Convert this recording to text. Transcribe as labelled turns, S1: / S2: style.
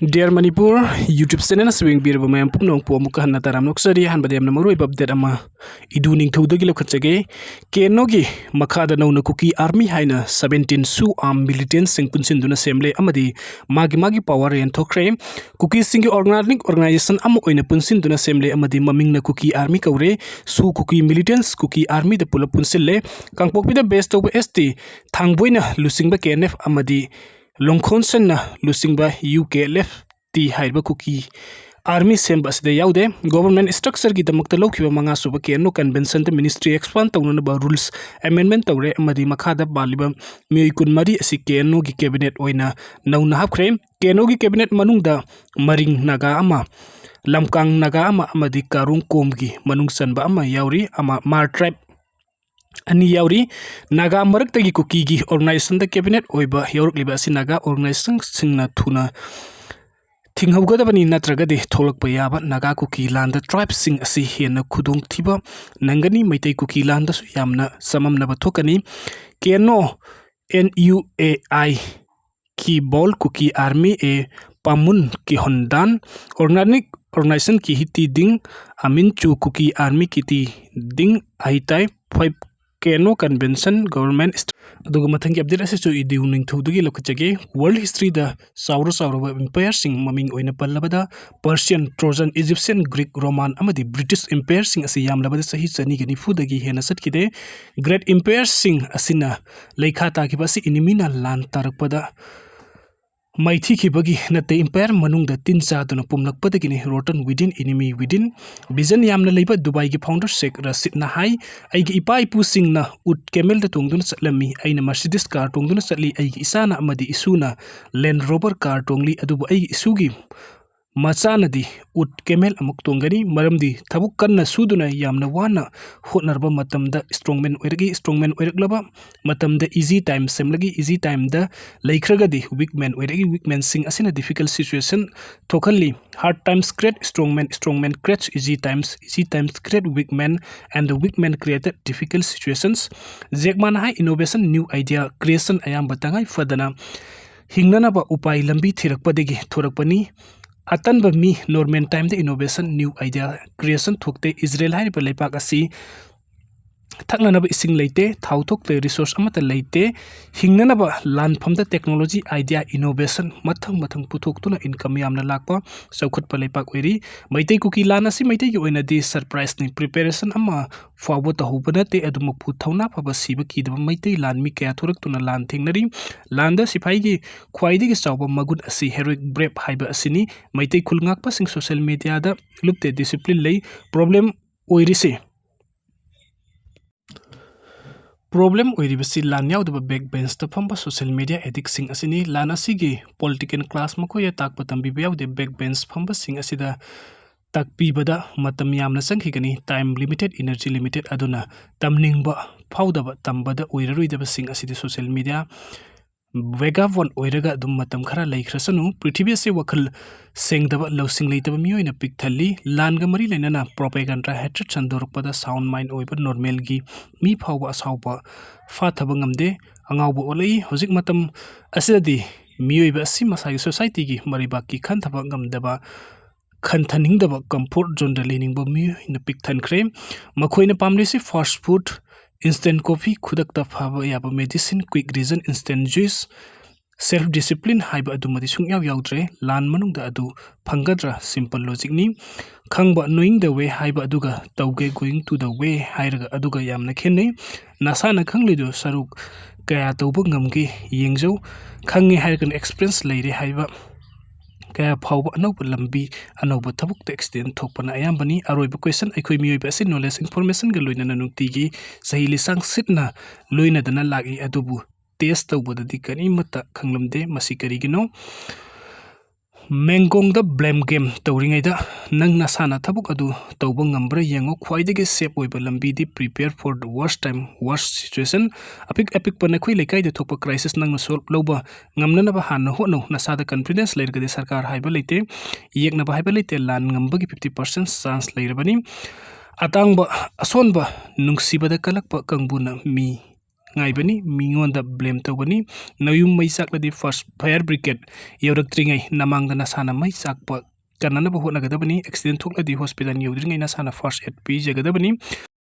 S1: Dear Manipur, YouTube channel swing beer bama pumnong po muka hanna taram noksari han badem na maroi babdet ama iduning thudagi lokhachage kenogi makhada na Kuki army haina 17 su arm militant sing punsin duna semle amadi magi power and thokre Kukising organization amo oina punsin duna semle amadi maming na Kuki army kaure su Kuki militants Kuki army de pula punsille kangpokpi da best of ST thangboina lusingba KNF amadi Longkhonsen na lusingba UKLF ti haiba Kuki army sembas de yaude government structure gi damakta lokhiba manga suba keno convention the ministry expand tawna ba rules amendment tawre amadi makhada baliba mei kun mari asi keno gi cabinet oina nauna hapkhre keno gi cabinet manungda maring naga ama lamkang naga ama amadi karung komgi manung sanba ama yauri ama mar tribe ani yauri naga marak tagi Kuki gi organization the cabinet oiba yauruk liba si naga organization singna thuna Tinghaugadabani natragade tholak payaba naga Kuki land tribe sing asi hena khudung thiba nangani maitai Kuki land su yamna samamna bathokani keno NUAI ki bol Kuki army e pamun ki hondan organization ki hiti ding amin chu Kuki army kiti ding aitai 5 keno convention government aduga mathangi update ase chu idiuning thudugi lokachage world history da saura empire sing maming oina pallabada Persian Trojan Egyptian Greek Roman amadi British empire sing ase yamlabada sahi chani gani fudagi hena satkide great empire sing asina leikha ta ki basi inimina lan tarakpada Maithi kibagi nate empire manungda tincha duna pumlakpadagini rotten within enemy within vision yamna leiba Dubai gi founder Sheikh Rashid na hai aigi ipai pu singna ut camel da tongduna chatlami aina Mercedes car tongduna chatli aigi isana amadi isuna Land Rover car tongli adubu aigi isugi machanadi ut camel amuk tongani maramdi thabuk kanna suduna yamna wana hotnarba matamda strongman oiraglaba matamda easy time semlagi easy time da laikhragadi weakman oiragi weakman sing asina difficult situation thokhalli hard times create strongman creates easy times create weakman and the weakman created difficult situations jekman high innovation new idea creation ayam batangai fadana hingnana ba upai lambi thirakpadegi thorakpani Atanba mi normal time the innovation new idea creation thokte Israel hai pa leipak asi thaknanaba ising leite thauthok te resource amata leite hingnanaba lan phamda technology idea innovation mathang puthok tuna income yamna lakpa saukhat pa leipak oiri maitei Kuki lan asi maitei gi oina di surprise ni preparation ama forward ta hubana te aduma phuthawna phaba siba ki daba maitei lan mi kya thorak tuna lan thingnari landa sipai gi khwaidi gi chawba magun asi heroic brave haiba asini maitei khulngak pa sing social media da lupte discipline lei problem oirise Problem oiribasi lan yaudaba backbench ta phamba social media addict sing asini lan asigi political class makoya takpa tambi yaude backbench phamba sing asida takpibada matam yamna sankhigani time limited energy limited aduna tamningba phaudaba tambada oiraruidaba sing asidi social media Vega von oiraga dum matam khara laikhrasanu prithibya se wakhal sengdaba losing leitaba miyoina pikthali langa mari lainana propaganda hatred chandorpada sound mind oiba normal gi mi phawba asawba fathaba ngamde angawba olai hojik matam asidadi miyoiba asi masagi society gi mariba ki khanthaba ngamdaba khanthaningdaba comfort zone da leningba miyoina pikthankhre makhoina pamlisi fast food Instant coffee khudakta phaba yaba medicine quick reason instant juice self discipline haiba adu madi sung yaudre lan manungda adu phangadra simple logic ni khangba knowing the way haiba aduga tauge going to the way hairaga aduga yamna khenei nasana khanglido saruk kaya tawbu ngamge yengjo khangi hairagan experience leire haiba kaya phawba anauba lambi anauba thabuk te extend thokpana ayambani aroiba question aikoi miyoiba asi knowledge information ga loinana nungtigi sahi lisang sitna loina dana lagi adubu test tawbada dikani mata khanglamde masi karigino Mengong the blame game tawringai da nang nasana thabuk adu tawba ngambra yengo khwaidege safe oiba lambi di prepare for the worst situation apik pana khoi lekai de thokpa crisis nang na solve loba ngamna ba han ho no nasada confidence leirgade sarkar haiba leite yekna ba haiba leite lan ngambagi 50% chance leirbani atangba asonba nungsibada kalakpa kangbuna mi ngaibani mingonda blame tawbani nayum mai sakladi first fire brigade yaudaktringai namangda nasana mai sakpa kanana hotnagadabani accident thokladi hospital yaudrangai nasana first aid pijagadabani